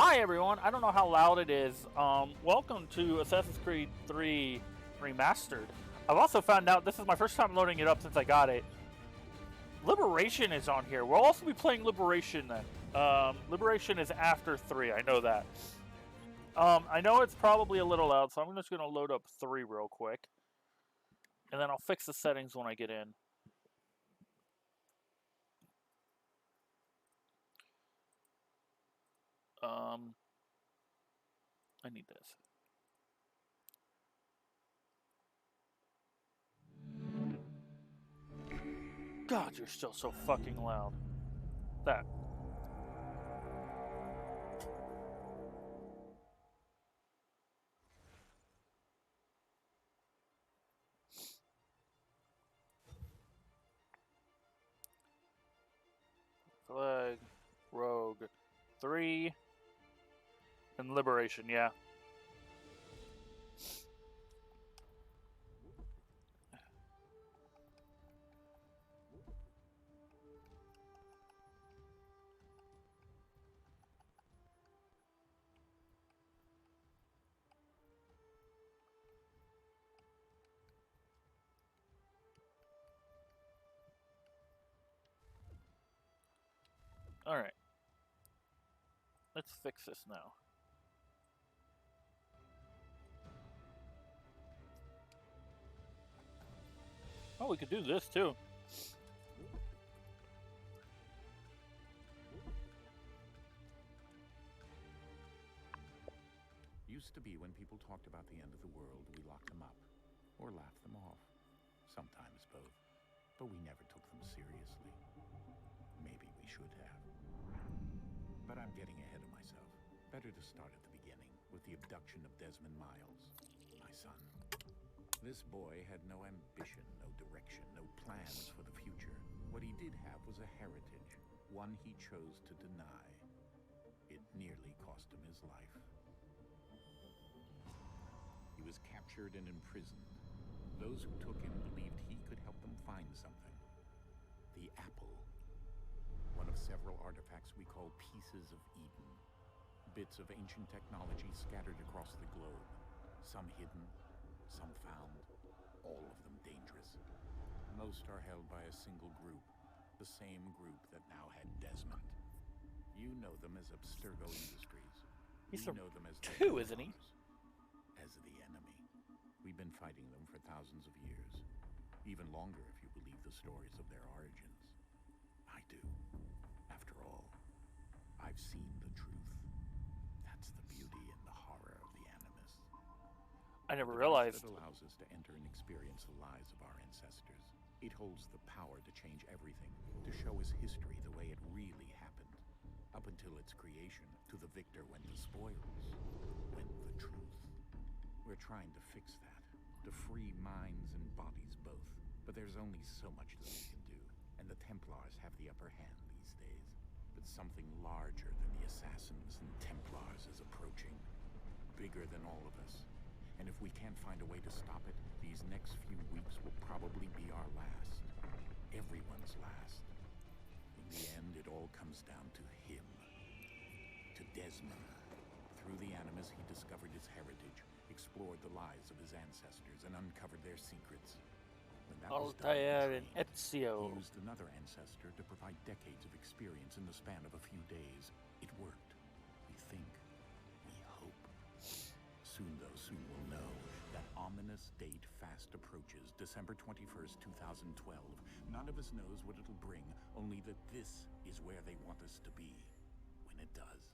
Hi everyone, I don't know how loud it is. Welcome to Assassin's Creed 3 Remastered. I've also found out this is my first time loading it up since I got it. Liberation is on here. We'll also be playing Liberation then. Liberation is after 3, I know that. I know it's probably a little loud, so I'm just going to load up 3 real quick. And then I'll fix the settings when I get in. I need this. God, you're still so fucking loud. That. Flag, Rogue, 3, and Liberation, yeah. Alright. Let's fix this now. Oh, we could do this too. Used to be when people talked about the end of the world, we locked them up. Or laughed them off. Sometimes both. But we never took them seriously. Maybe we should have. But I'm getting ahead of myself. Better to start at the beginning, with the abduction of Desmond Miles, my son. This boy had no ambition, no direction, no plans for the future. What he did have was a heritage, one he chose to deny. It nearly cost him his life. He was captured and imprisoned. Those who took him believed he could help them find something. The apple. One of several artifacts we call pieces of Eden. Bits of ancient technology scattered across the globe. Some hidden, some found, all of them dangerous. Most are held by a single group, the same group that now had Desmond. You know them as Abstergo Industries. He's We know them as two, isn't he? As the enemy. We've been fighting them for thousands of years. Even longer if you believe the stories of their origins. I do. After all, I've seen the truth. That's the beauty and the horror of the Animus. I never The realized. device that allows us to enter and experience the lives of our ancestors. It holds the power to change everything, to show us history the way it really happened. Up until its creation, to the victor went the spoils, went the truth. We're trying to fix that, to free minds and bodies both. But there's only so much that we can do, and the Templars have the upper hand these days. But something larger than the Assassins and Templars is approaching. Bigger than all of us. And if we can't find a way to stop it, these next few weeks will probably be our last. Everyone's last. In the end, it all comes down to him. To Desmond. Through the Animus, he discovered his heritage, explored the lives of his ancestors, and uncovered their secrets. When that was done, Altair and he Ezio. used another ancestor to provide decades of experience in the span of a few days. It worked. We think. We hope. Soon, though, soon we'll know. That ominous date fast approaches, December 21st, 2012. None of us knows what it'll bring, only that this is where they want us to be. When it does.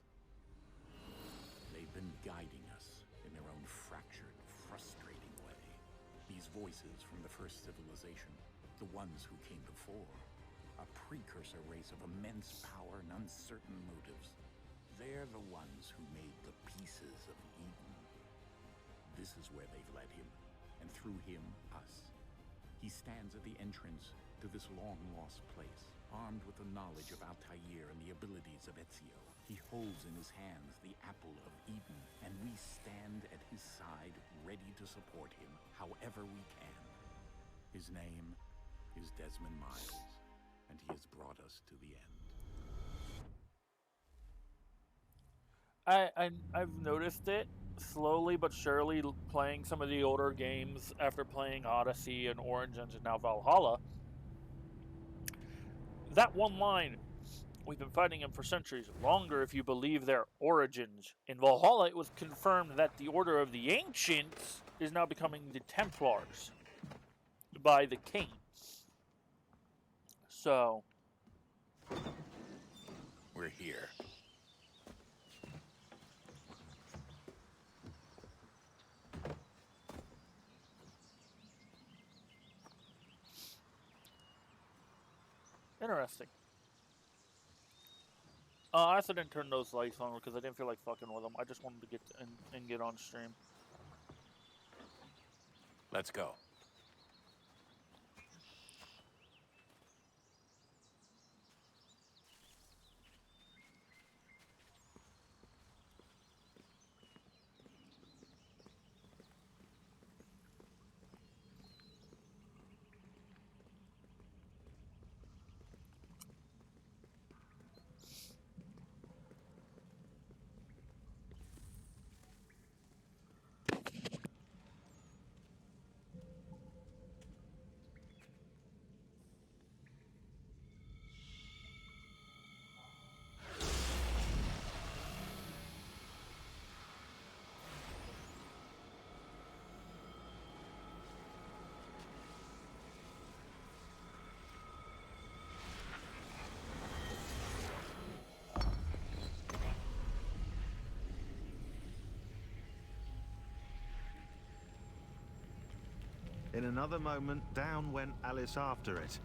They've been guiding us in their own fractured, frustrating way. These voices from the first civilization, the ones who came before, a precursor race of immense power and uncertain motives. They're the ones who made the pieces of Eden. This is where they've led him, and through him, us. He stands at the entrance to this long-lost place, armed with the knowledge of Altair and the abilities of Ezio. He holds in his hands the apple of Eden, and we stand at his side, ready to support him however we can. His name is Desmond Miles, and he has brought us to the end. I've noticed it slowly but surely playing some of the older games after playing Odyssey and Origins and now Valhalla. That one line, we've been fighting him for centuries, longer if you believe their origins. In Valhalla, it was confirmed that the Order of the Ancients is now becoming the Templars by the king. So, We're here. interesting. I also didn't turn those lights on because I didn't feel like fucking with them. I just wanted to get and get on stream. Let's go. In another moment, down went Alice after it,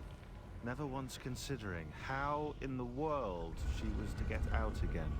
never once considering how in the world she was to get out again.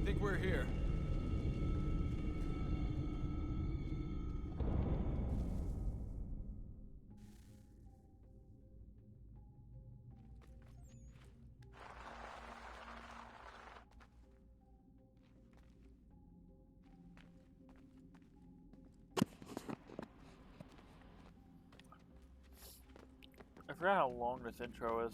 I think we're here. I forgot how long this intro is.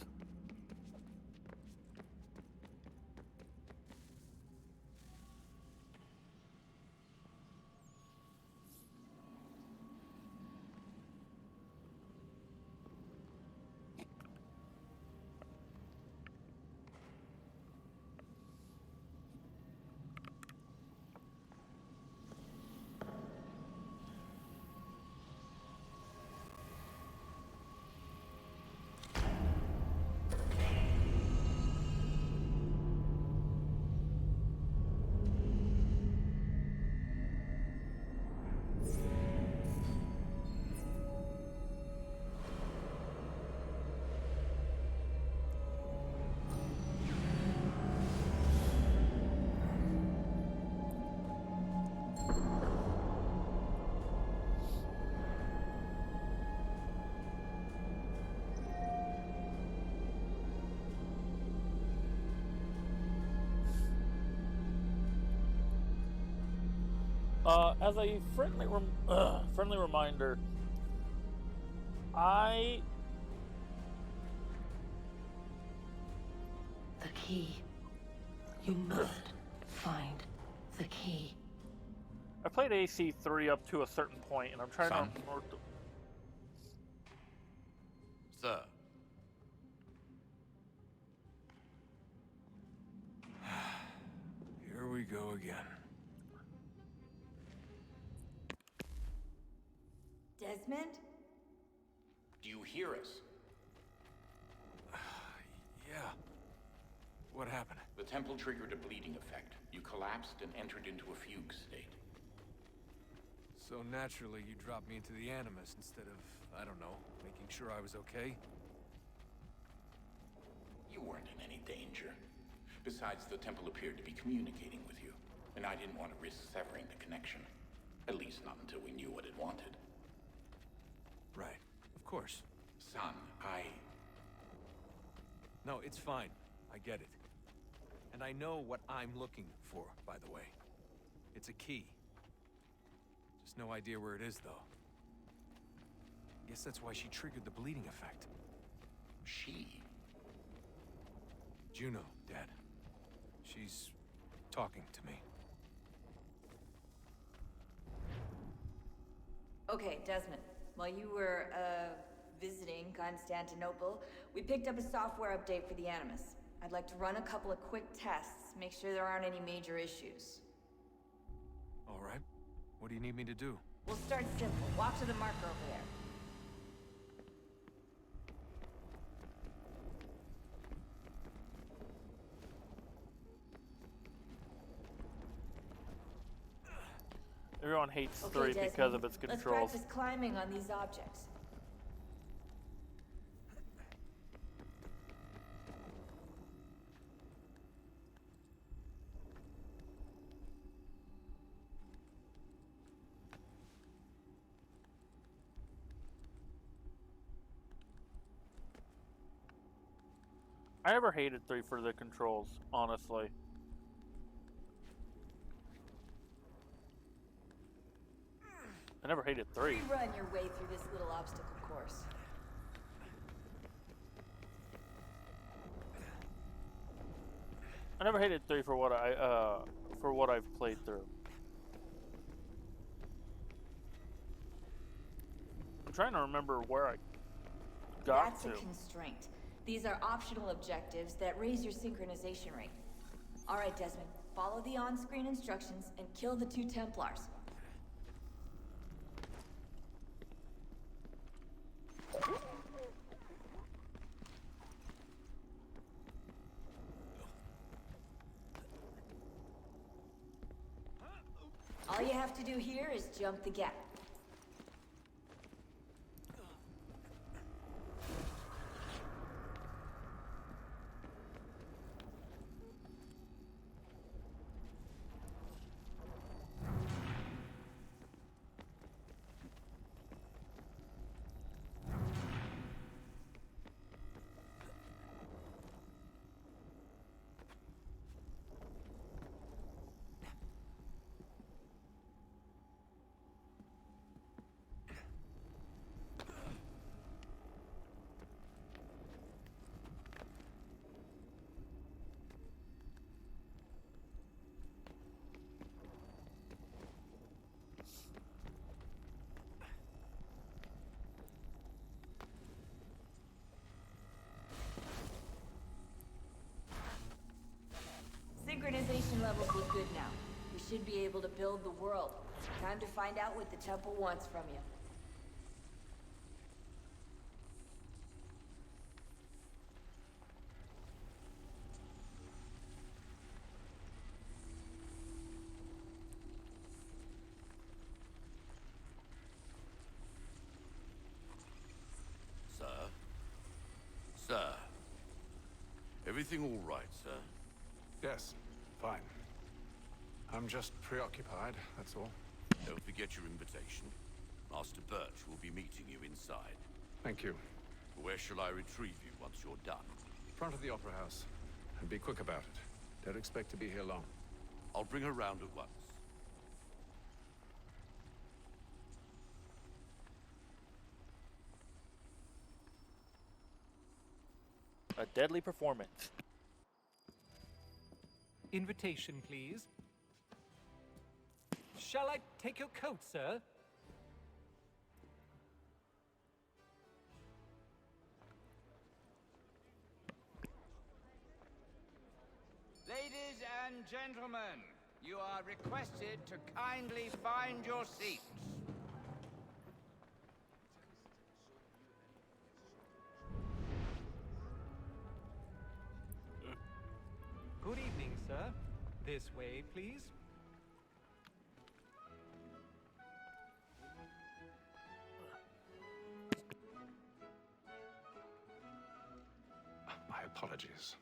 As a friendly reminder, I The key. You must find the key. played AC3 up to a certain point, and I'm trying Son? to remember. Sir. Here we go again. Desmond? Do you hear us? Yeah. What happened? The temple triggered a bleeding effect. You collapsed and entered into a fugue state. So naturally, you dropped me into the Animus instead of, I don't know, making sure I was okay? You weren't in any danger. Besides, the temple appeared to be communicating with you, and I didn't want to risk severing the connection. At least not until we knew what it wanted. Right. Of course. Son, No, it's fine. I get it. And I know what I'm looking for, by the way. It's a key. Just no idea where it is, though. Guess that's why she triggered the bleeding effect. She? Juno, Dad. She's talking to me. Okay, Desmond. While you were, visiting Constantinople, we picked up a software update for the Animus. I'd like to run a couple of quick tests, make sure there aren't any major issues. All right. What do you need me to do? We'll start simple. Walk to the marker over there. Everyone hates Okay, 3 Desmond, because of its let's controls. practice climbing on these objects. I never hated 3 for the controls, honestly. I never hated 3. Rerun your way through this little obstacle course. I never hated 3 for what I've played through. I'm trying to remember where I got That's to. a constraint. These are optional objectives that raise your synchronization rate. All right, Desmond. Follow the on-screen instructions and kill the 2 Templars. All you have to do here is jump the gap. Synchronization levels look good now. We should be able to build the world. Time to find out what the temple wants from you. Sir? Sir? Everything all right, sir? Yes, fine. I'm just preoccupied, that's all. Don't forget your invitation. Master Birch will be meeting you inside. Thank you. Where shall I retrieve you once you're done? Front of the Opera House. And be quick about it. Don't expect to be here long. I'll bring her round at once. A deadly performance. Invitation, please. Shall I take your coat, sir? Ladies and gentlemen, you are requested to kindly find your seats. Good evening. This way, please. My apologies.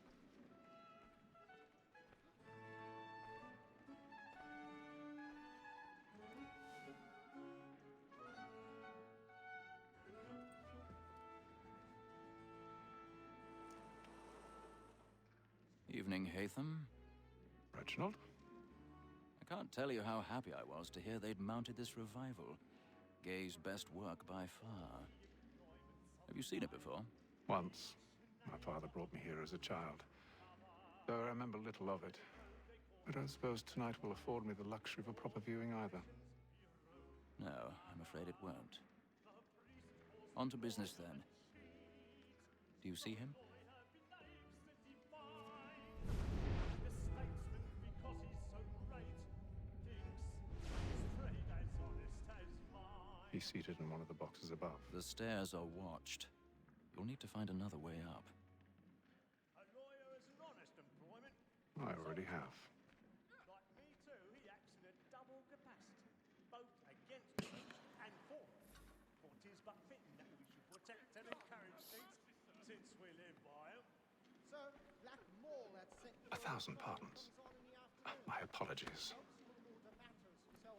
Evening, Hatham. Reginald? I can't tell you how happy I was to hear they'd mounted this revival. Gay's best work by far. Have you seen it before? Once. My father brought me here as a child. Though I remember little of it. I don't suppose tonight will afford me the luxury of a proper viewing either. No, I'm afraid it won't. On to business then. Do you see him? He's seated in one of the boxes above. The stairs are watched. You'll need to find another way up. I already have. Like me too, he acts in a double capacity, both against and for. For 'tis but fitting that we should protect and encourage things, since we live by 'em. So, Black Mall had set 1,000 pardons. My apologies.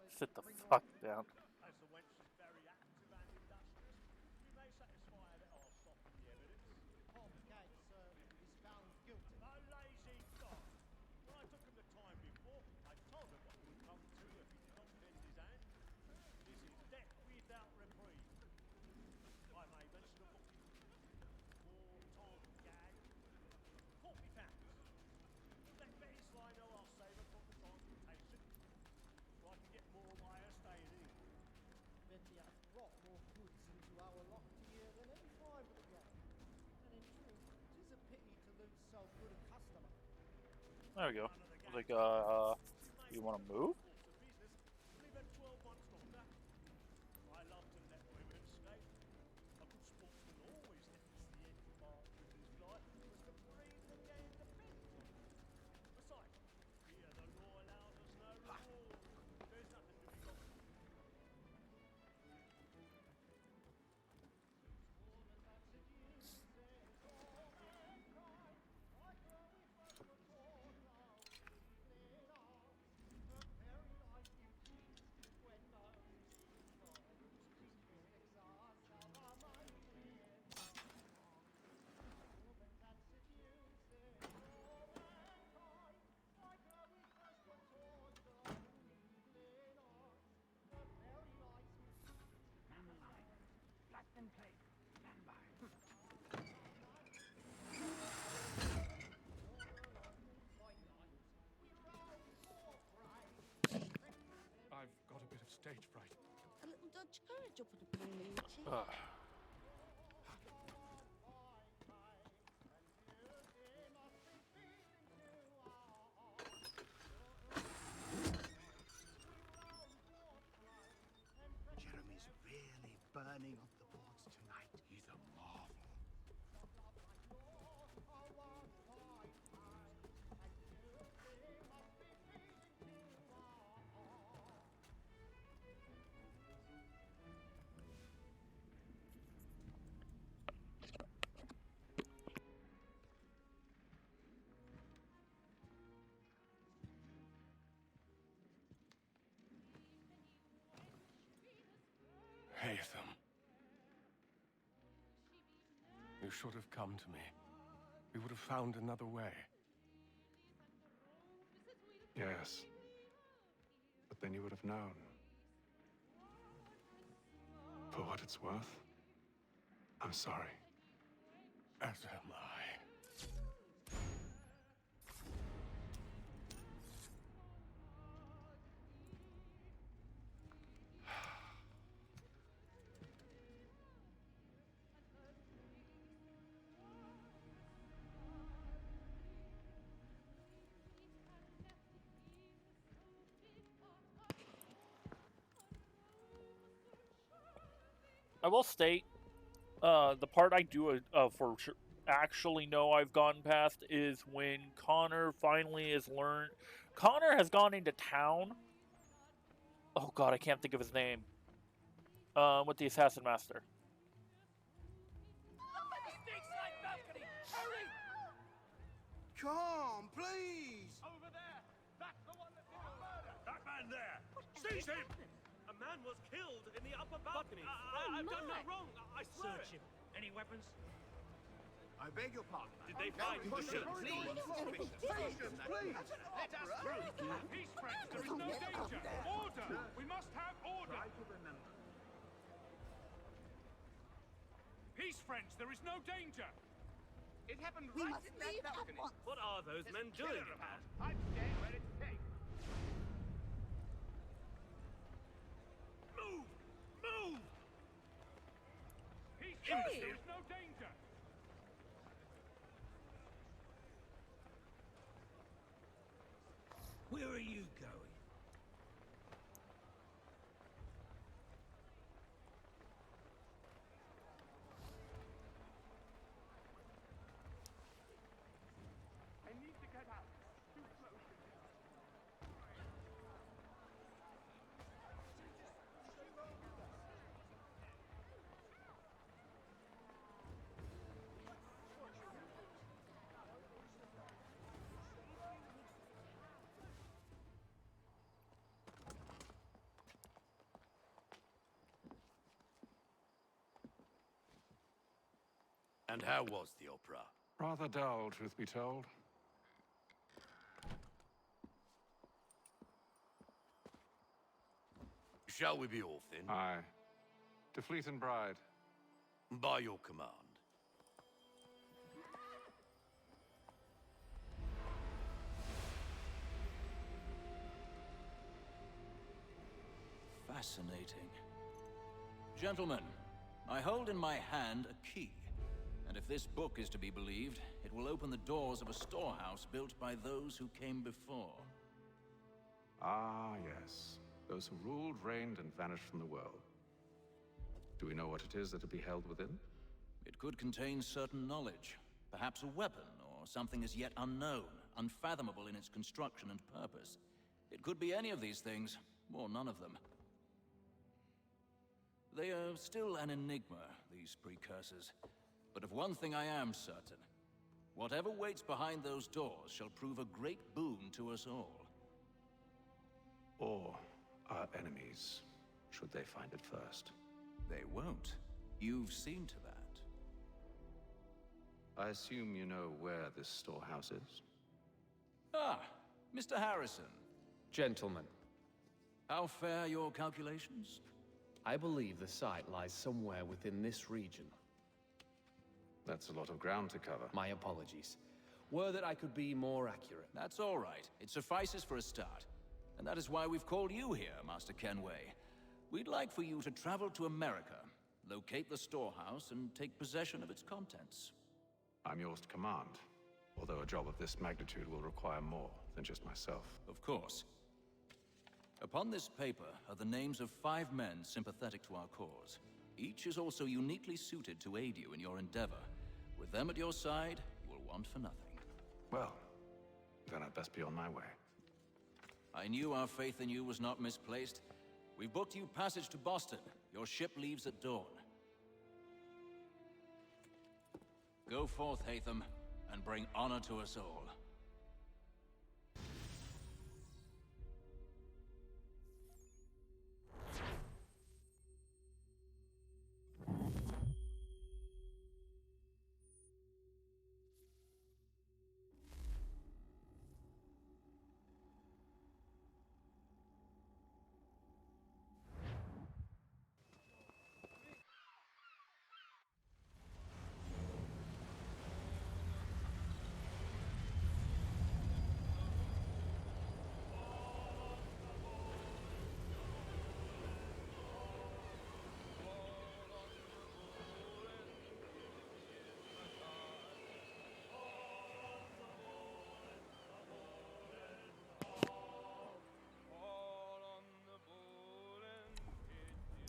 Sit the fuck down. As the wench is very active and industrious, we may satisfy that I'll soften the evidence. Half sir, is found guilty. A lazy dog. When I took him the time before, I told him what would come to if he did not bend his hand. This is death without reprieve. I may mention a book. War-time gag. £40. Let Betty Sly know I'll save her from the transportation, so I can get more of my staying in. Betty has brought more goods into our locked here than any private yet. And in truth, it is a pity to lose so good a customer. There we go. I was like, you want to move? We've had 12 months longer. I love to let women escape. A good sportsman always lets the end part of his life was to breathe and gain independence. Besides, here the law allows us no reward. There's nothing to be got. I've got a bit of stage fright. A little Dutch courage up at the blue cheek. Jeremy's really burning up the boards tonight. He's a marvel. Hatham. You should have come to me. We would have found another way. Yes. But then you would have known. For what it's worth, I'm sorry. As am I. I will state, the part I do for actually know I've gone past is when Connor finally has learned. Connor has gone into town. Oh god, I can't think of his name. With the Assassin Master. Calm, please! Over there! That's the one that did the murder! That man there! Seize him! A man was killed in the upper balcony. I've done no wrong. I swear Search it. him. Any weapons? I beg your pardon. Did they find the Please, Please, please. let us through. Peace, friends. There is no danger. Order. We must have order. Peace, friends. There is no danger. It happened We right must in that leave at balcony. once. What are those men doing? I'm staying where it's safe. Move! Move! Peace, Hey! friends. There is no danger. Where are you going? I need to get out. Too close. And how was the opera? Rather dull, truth be told. Shall we be off then? Aye. To Fleet and Bride. By your command. Fascinating. Gentlemen, I hold in my hand a key. And if this book is to be believed, it will open the doors of a storehouse built by those who came before. Ah, yes. Those who ruled, reigned, and vanished from the world. Do we know what it is that will be held within? It could contain certain knowledge. Perhaps a weapon, or something as yet unknown, unfathomable in its construction and purpose. It could be any of these things, or none of them. They are still an enigma, these precursors. But of one thing I am certain. Whatever waits behind those doors shall prove a great boon to us all. Or our enemies, should they find it first. They won't. You've seen to that. I assume you know where this storehouse is? Ah, Mr. Harrison. Gentlemen, How fare your calculations? I believe the site lies somewhere within this region. That's a lot of ground to cover. My apologies. Were that I could be more accurate. That's all right. It suffices for a start. And that is why we've called you here, Master Kenway. We'd like for you to travel to America, locate the storehouse, and take possession of its contents. I'm yours to command, although a job of this magnitude will require more than just myself. Of course. Upon this paper are the names of 5 men sympathetic to our cause. Each is also uniquely suited to aid you in your endeavor. With them at your side, you will want for nothing. Well, then I'd best be on my way. I knew our faith in you was not misplaced. We've booked you passage to Boston. Your ship leaves at dawn. Go forth, Hatham, and bring honor to us all.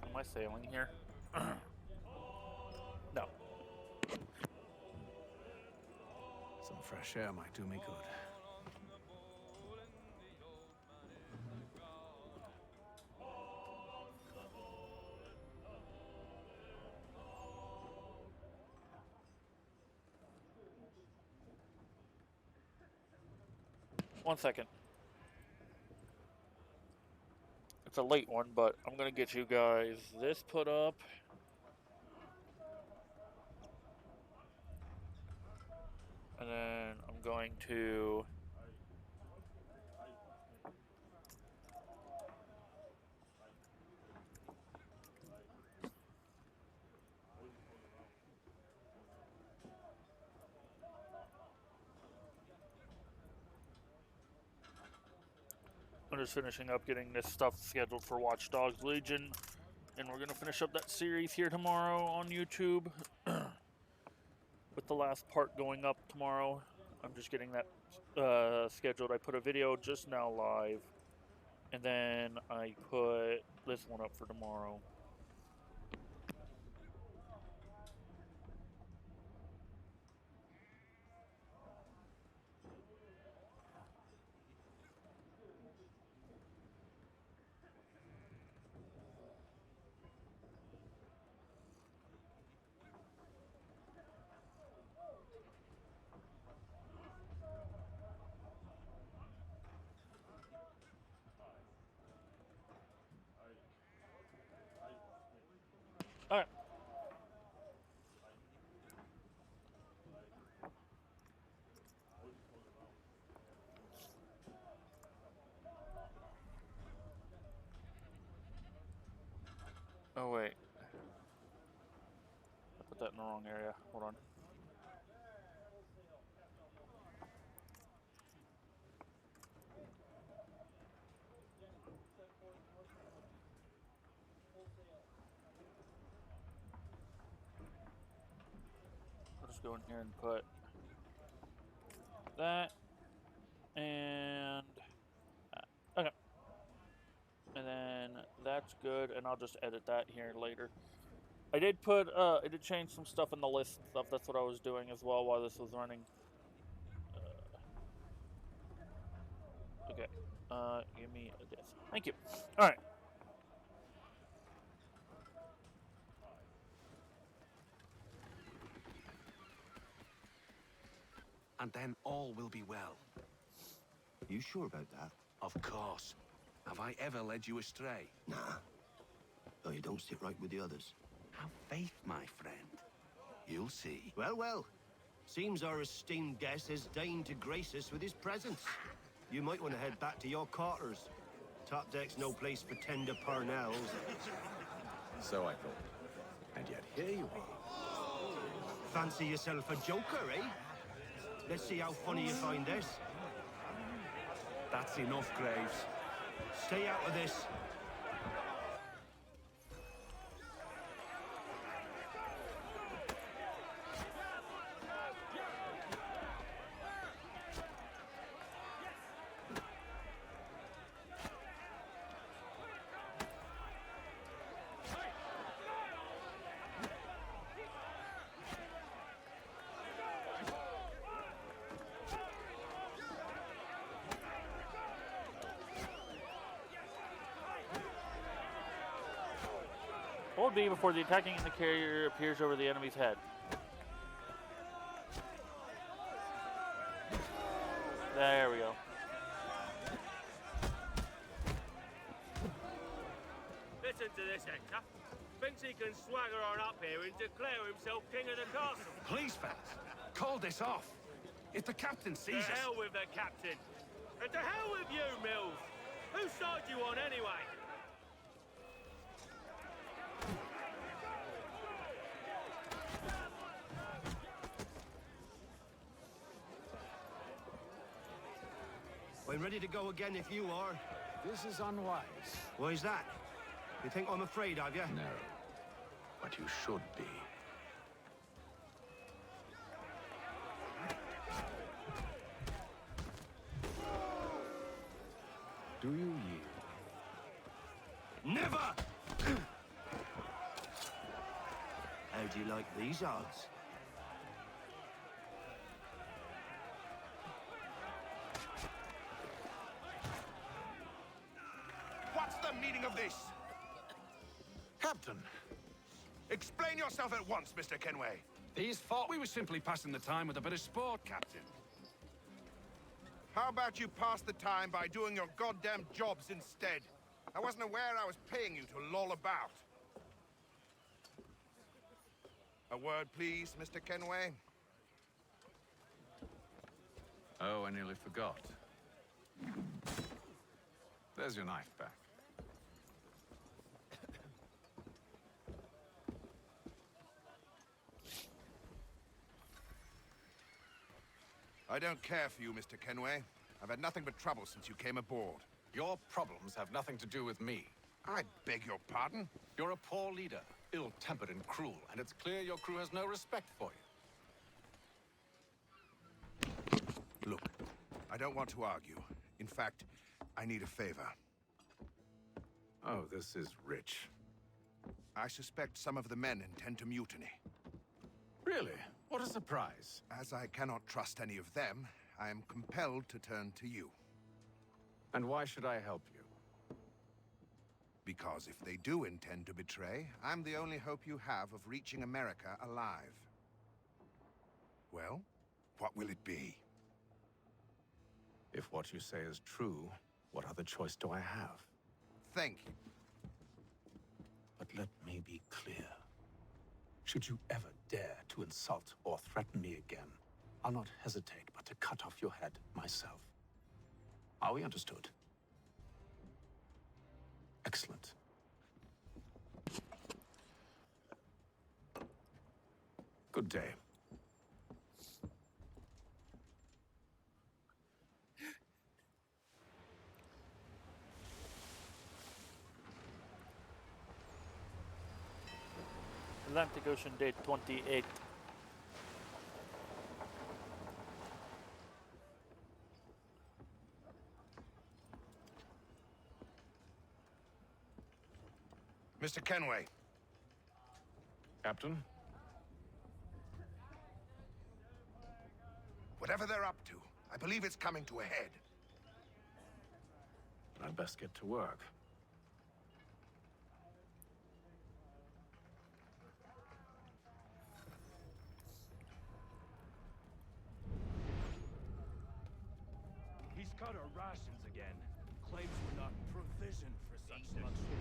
Am I sailing here? No. fresh air might do me good. One second. It's a late one, but I'm gonna get you guys this put up. And then I'm going to I'm just finishing up getting this stuff scheduled for Watch Dogs Legion, and we're gonna finish up that series here tomorrow on YouTube with the last part going up tomorrow. I'm just getting that scheduled. I put a video just now live, and then I put this one up for tomorrow. All right. Oh wait. I put that in the wrong area. Hold on. I'll just go in here and put that and that. Okay. And then that's good, and I'll just edit that here later. I did change some stuff in the list stuff. That's what I was doing as well while this was running. Okay. Give me this. Thank you. All right. And then all will be well. You sure about that? Of course. Have I ever led you astray? Nah. Oh, you don't sit right with the others. Have faith, my friend. You'll see. Well, well. Seems our esteemed guest has deigned to grace us with his presence. You might want to head back to your quarters. Top deck's no place for tender parnells. So I thought. And yet here you are. Fancy yourself a joker, eh? Let's see how funny you find this. That's enough, Graves. Stay out of this. Hold B before the attacking indicator appears over the enemy's head. There we go. Listen to this, Hector. Thinks he can swagger on up here and declare himself king of the castle. Please, fellas, call this off. If the captain sees us... To hell with the captain. And to hell with you, Mills. Whose side you on, anyway? I'm ready to go again if you are. This is unwise. Why is that? You think I'm afraid of you? No. But you should be. Do you yield? Never! How do you like these odds? meaning of this? Captain, Explain yourself at once, Mr. Kenway. these thought we were simply passing the time with a bit of sport, Captain. How about you pass the time by doing your goddamn jobs instead? I wasn't aware I was paying you to loll about. A word, please, Mr. Kenway. Oh, I nearly forgot. There's your knife back. I don't care for you, Mr. Kenway. I've had nothing but trouble since you came aboard. Your problems have nothing to do with me. I beg your pardon? You're a poor leader, ill-tempered and cruel, and it's clear your crew has no respect for you. Look, I don't want to argue. In fact, I need a favor. Oh, this is rich. I suspect some of the men intend to mutiny. Really? What a surprise. As I cannot trust any of them, I am compelled to turn to you. And why should I help you? Because if they do intend to betray, I'm the only hope you have of reaching America alive. Well, what will it be? If what you say is true, what other choice do I have? Thank you. But let me be clear. Should you ever dare to insult or threaten me again, I'll not hesitate but to cut off your head myself. Are we understood? Excellent. Good day. Atlantic Ocean, date 28. Mr. Kenway. Captain? Whatever they're up to, I believe it's coming to a head. I'd best get to work. He's cut our rations again. Claims we're not provisioned for such luxury.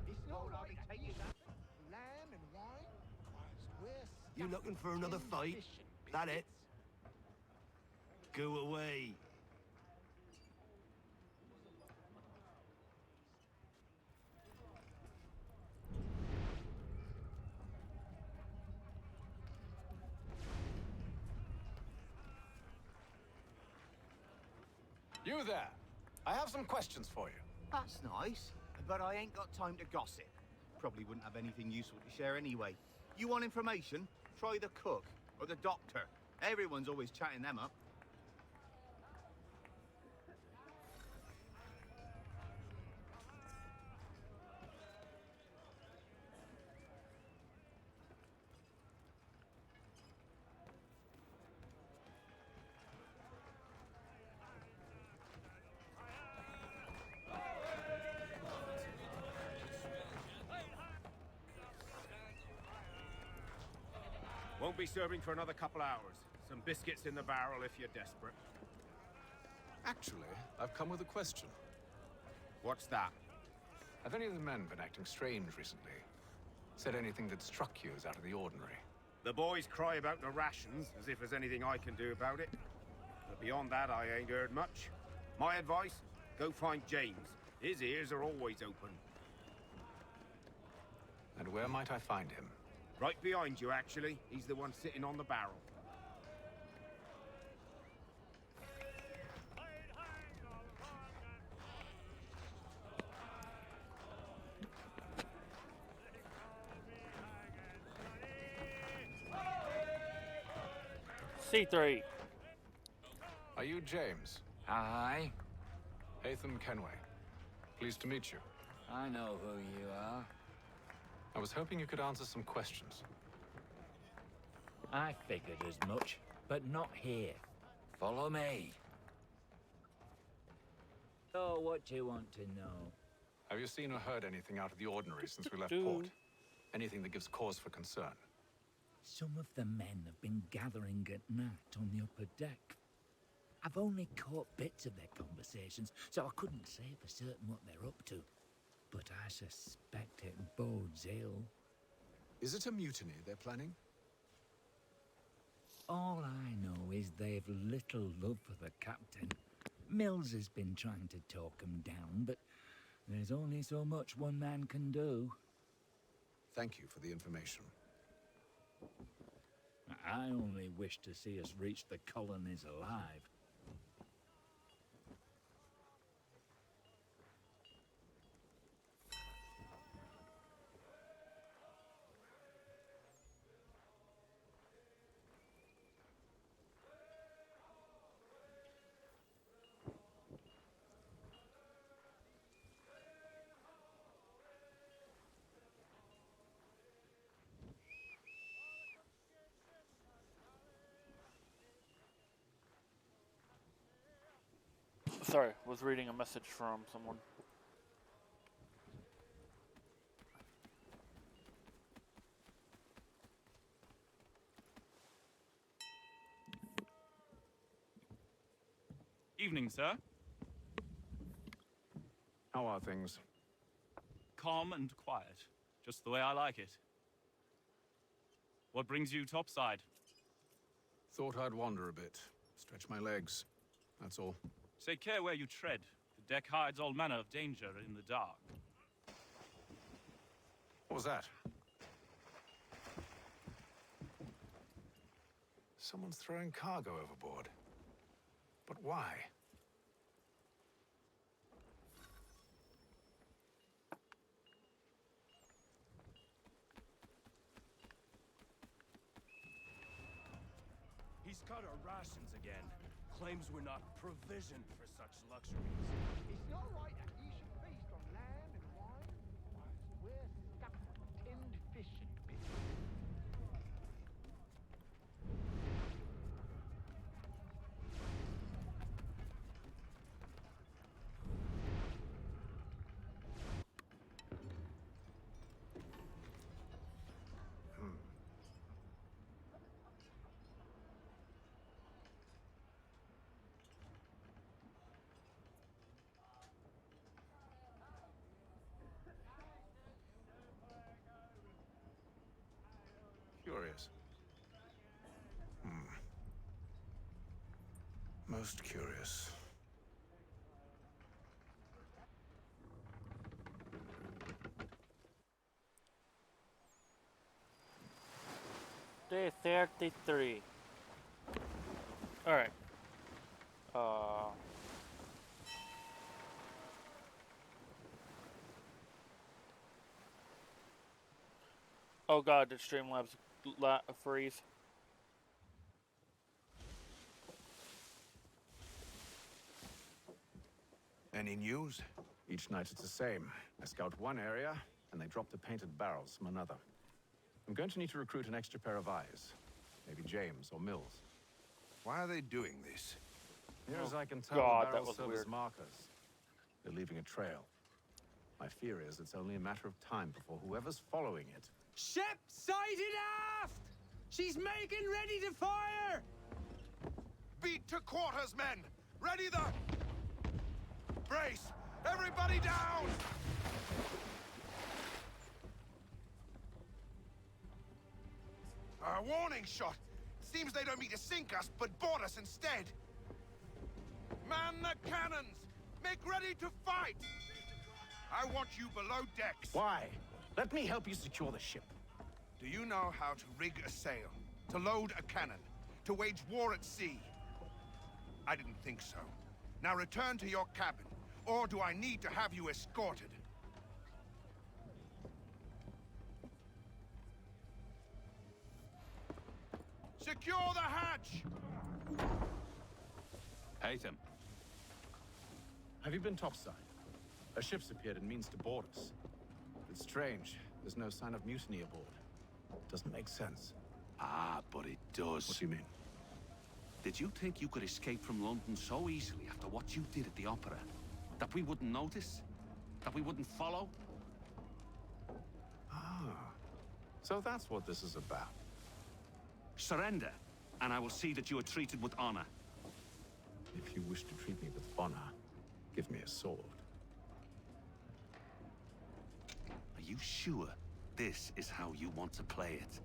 It's not like they take you that. Lamb and wine? You looking for another fight? That it? Go away. You there! I have some questions for you. That's nice, but I ain't got time to gossip. Probably wouldn't have anything useful to share anyway. You want information? Try the cook or the doctor. Everyone's always chatting them up. Won't be serving for another couple hours. Some biscuits in the barrel if you're desperate. Actually, I've come with a question. What's that? Have any of the men been acting strange recently? Said anything that struck you as out of the ordinary? The boys cry about the rations, as if there's anything I can do about it. But beyond that, I ain't heard much. My advice, go find James. His ears are always open. And where might I find him? Right behind you, actually. He's the one sitting on the barrel. C3. Are you James? Aye. Hatham Kenway. Pleased to meet you. I know who you are. I was hoping you could answer some questions. I figured as much, but not here. Follow me. So, what do you want to know? Have you seen or heard anything out of the ordinary since we left port? Anything that gives cause for concern? Some of the men have been gathering at night on the upper deck. I've only caught bits of their conversations, so I couldn't say for certain what they're up to. But I suspect it bodes ill. Is it a mutiny they're planning? All I know is they've little love for the captain. Mills has been trying to talk them down, but there's only so much one man can do. Thank you for the information. I only wish to see us reach the colonies alive. Sorry, was reading a message from someone. Evening, sir. How are things? Calm and quiet, just the way I like it. What brings you topside? Thought I'd wander a bit, stretch my legs. That's all. Take care where you tread. The deck hides all manner of danger in the dark. What was that? Someone's throwing cargo overboard. But why? He's cut our rations again. Claims we're not provisioned for such luxuries. It's not right that you should feast on lamb and wine whilst we're stuck with tinned fish and bits. Curious. Most curious. Day 33. Alright. Oh god, did Streamlabs freeze? Any news? Each night it's the same. I scout one area, and they drop the painted barrels from another. I'm going to need to recruit an extra pair of eyes. Maybe James or Mills. Why are they doing this? Near as I can tell, God, the that barrels was serve weird. as markers. They're leaving a trail. My fear is it's only a matter of time before whoever's following it. Ship sighted aft! She's making ready to fire! Beat to quarters, men! Ready the... Brace! Everybody down! A warning shot! Seems they don't mean to sink us, but board us instead! Man the cannons! Make ready to fight! I want you below decks! Why? Let me help you secure the ship. Do you know how to rig a sail? To load a cannon? To wage war at sea? I didn't think so. Now return to your cabin, or do I need to have you escorted? Secure the hatch! Haytham. Have you been topside? A ship's appeared and means to board us. It's strange. There's no sign of mutiny aboard. Doesn't make sense. Ah, but it does. What do you mean? Did you think you could escape from London so easily after what you did at the opera? That we wouldn't notice? that we wouldn't follow? Ah, so that's what this is about. Surrender, and I will see that you are treated with honor. If you wish to treat me with honor, give me a sword. Are you sure this is how you want to play it?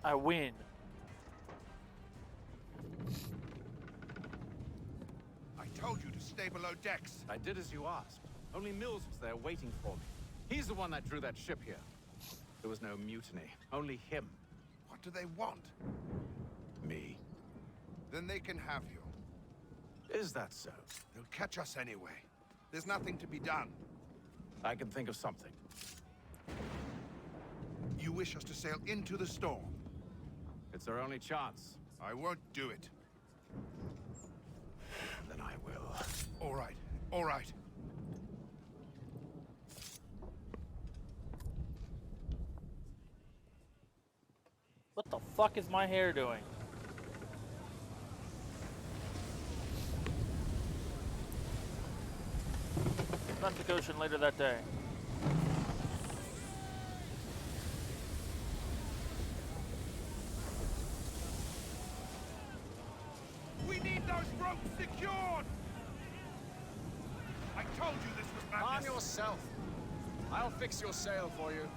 I win. I told you to stay below decks. I did as you asked. Only Mills was there waiting for me. He's the one that drew that ship here. There was no mutiny, only him. What do they want? Me. Then they can have you. Is that so? They'll catch us anyway. There's nothing to be done. I can think of something. You wish us to sail into the storm? It's our only chance. I won't do it. Then I will. All right, all right. What the fuck is my hair doing? Atlantic Ocean later that day. We need those ropes secured! I told you this was madness. Calm yourself. I'll fix your sail for you.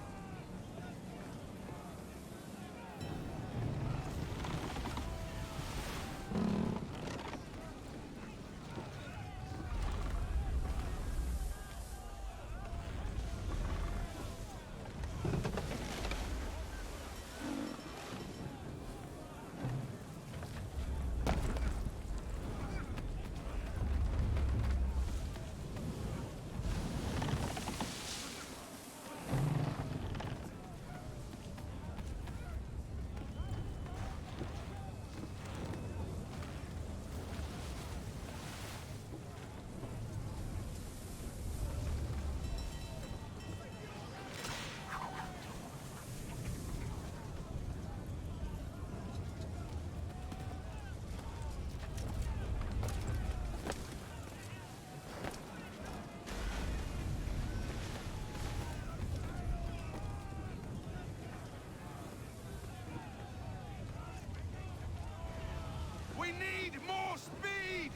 We need more speed!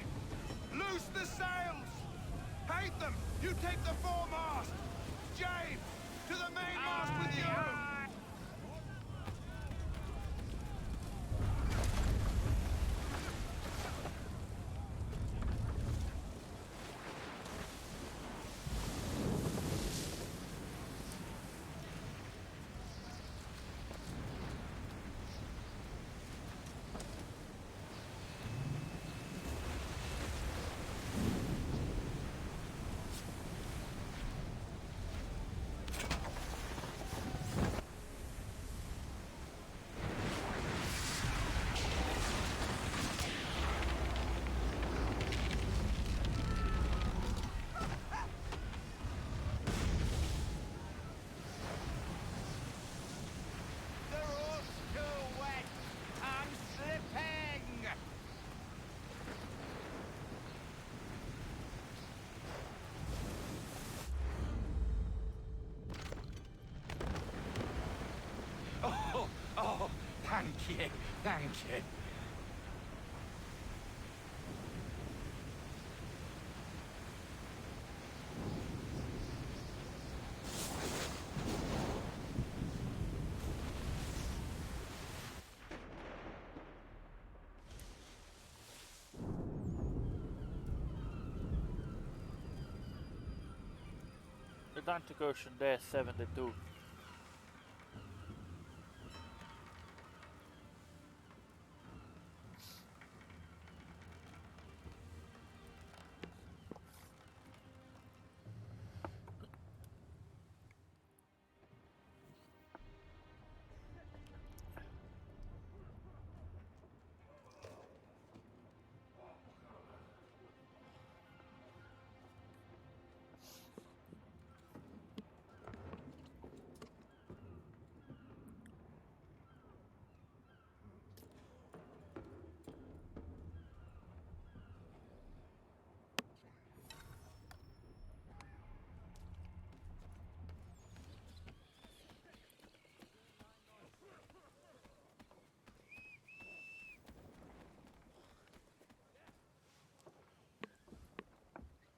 Loose the sails! Haytham, you take the foremast! James, to the mainmast with you! Oh, thank you. Thank you. Atlantic Ocean Day 72.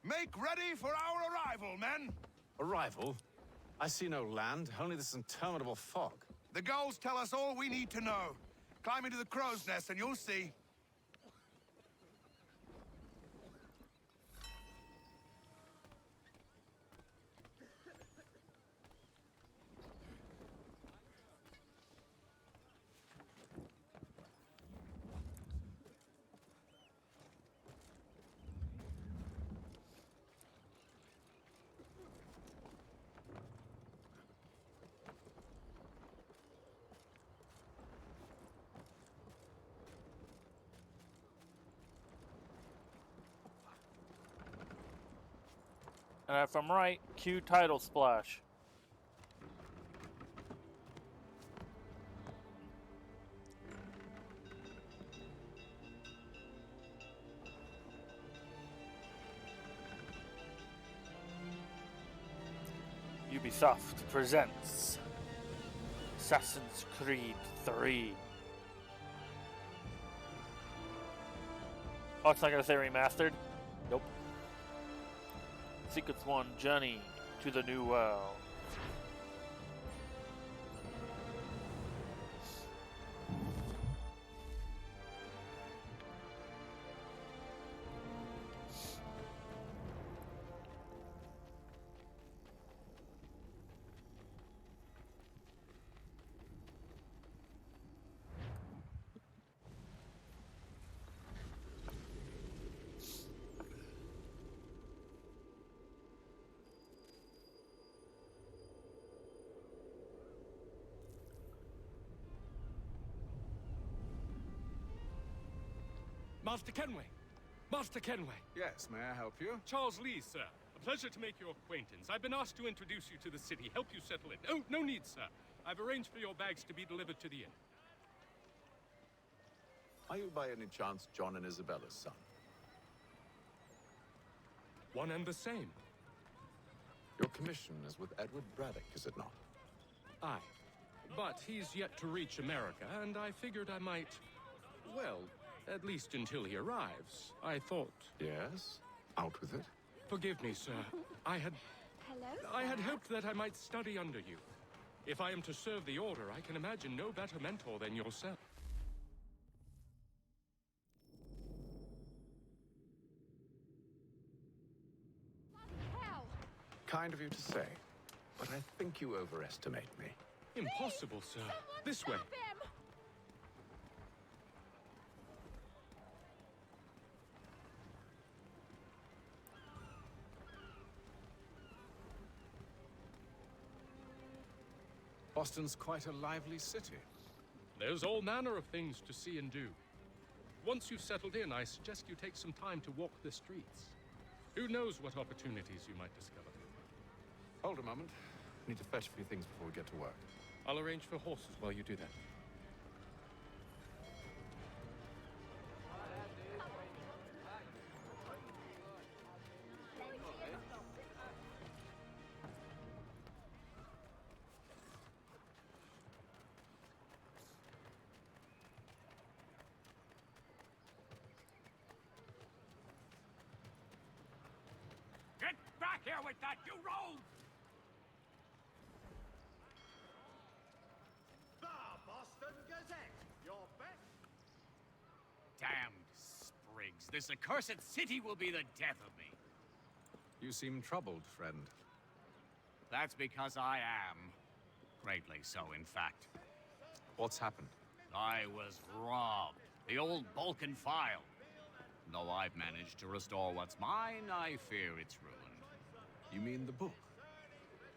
Make ready for our arrival, men! Arrival? I see no land, only this interminable fog. The gulls tell us all we need to know. Climb into the crow's nest and you'll see. And if I'm right, cue title splash. Ubisoft presents Assassin's Creed 3. Oh, it's not gonna say remastered? Nope. Sequence 1, Journey to the New World. Master Kenway! Master Kenway! Yes, may I help you? Charles Lee, sir. A pleasure to make your acquaintance. I've been asked to introduce you to the city, help you settle in. Oh, no need, sir. I've arranged for your bags to be delivered to the inn. Are you by any chance John and Isabella's son? One and the same. Your commission is with Edward Braddock, is it not? Aye. But he's yet to reach America, and I figured I might... well, at least until he arrives. I thought... Yes? Out with it? Forgive me, sir. I had Hello, hoped that I might study under you. If I am to serve the Order, I can imagine no better mentor than yourself. Hell! Kind of you to say, but I think you overestimate me. Impossible, sir. This way. Stop him! Boston's quite a lively city. There's all manner of things to see and do. Once you've settled in, I suggest you take some time to walk the streets. Who knows what opportunities you might discover. Hold a moment. Need to fetch a few things before we get to work. I'll arrange for horses while you do that. back here with that, you rogue! The Boston Gazette, your best. Damned sprigs. This accursed city will be the death of me. You seem troubled, friend. That's because I am. Greatly so, in fact. What's happened? I was robbed. The old Balkan file. Though I've managed to restore what's mine, I fear it's ruined. You mean the book?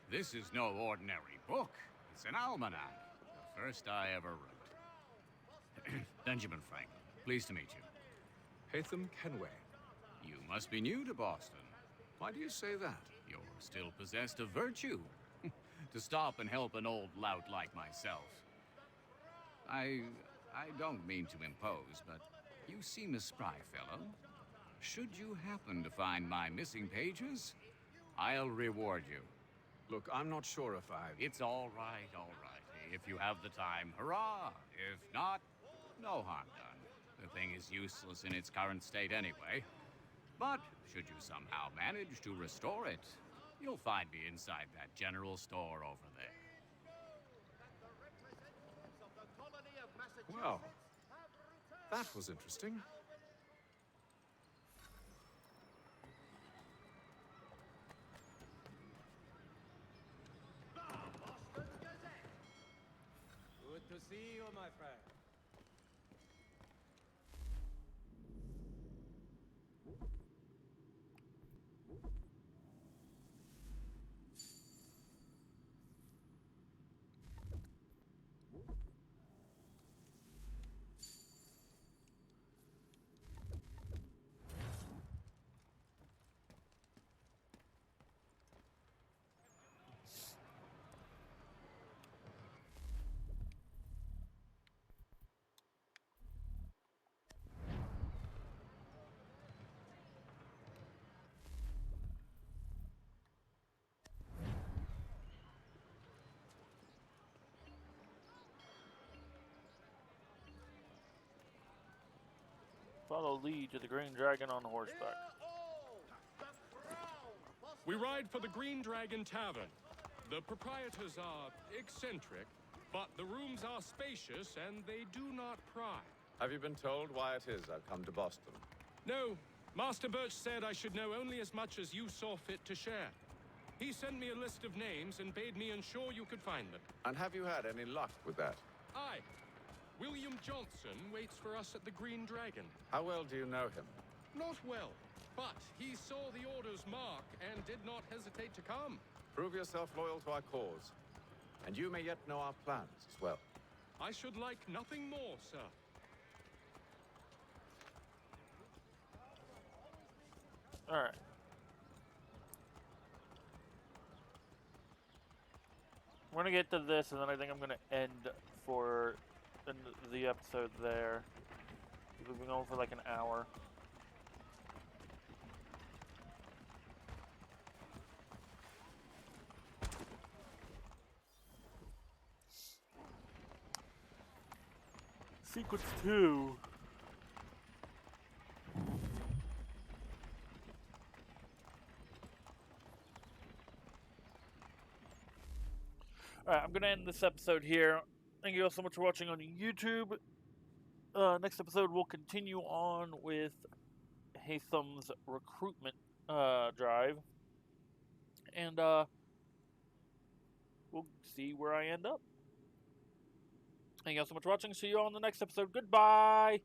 This is no ordinary book. It's an almanac. The first I ever wrote. Benjamin Franklin, pleased to meet you. Hatham Kenway. You must be new to Boston. Why do you say that? You're still possessed of virtue. To stop and help an old lout like myself. I don't mean to impose, but you seem a spry fellow. Should you happen to find my missing pages, I'll reward you. Look, I'm not sure if It's all right, all right. If you have the time, hurrah! If not, no harm done. The thing is useless in its current state anyway. But should you somehow manage to restore it, you'll find me inside that general store over there. Well, that was interesting. Good to see you, my friend. Follow Lee to the Green Dragon on horseback. We ride for the Green Dragon Tavern. The proprietors are eccentric, but the rooms are spacious and they do not pry. Have you been told why it is I've come to Boston? No, Master Birch said I should know only as much as you saw fit to share. He sent me a list of names and bade me ensure you could find them. And have you had any luck with that? Aye. William Johnson waits for us at the Green Dragon. How well do you know him? Not well, but he saw the order's mark and did not hesitate to come. Prove yourself loyal to our cause, and you may yet know our plans as well. I should like nothing more, sir. All right. We're gonna get to this, and then I think I'm gonna end for the episode there. We've been going for like an hour. Sequence 2. Alright, I'm going to end this episode here. Thank you all so much for watching on YouTube. Next episode, we'll continue on with Hatham's recruitment drive. And we'll see where I end up. Thank you all so much for watching. See you all in the next episode. Goodbye!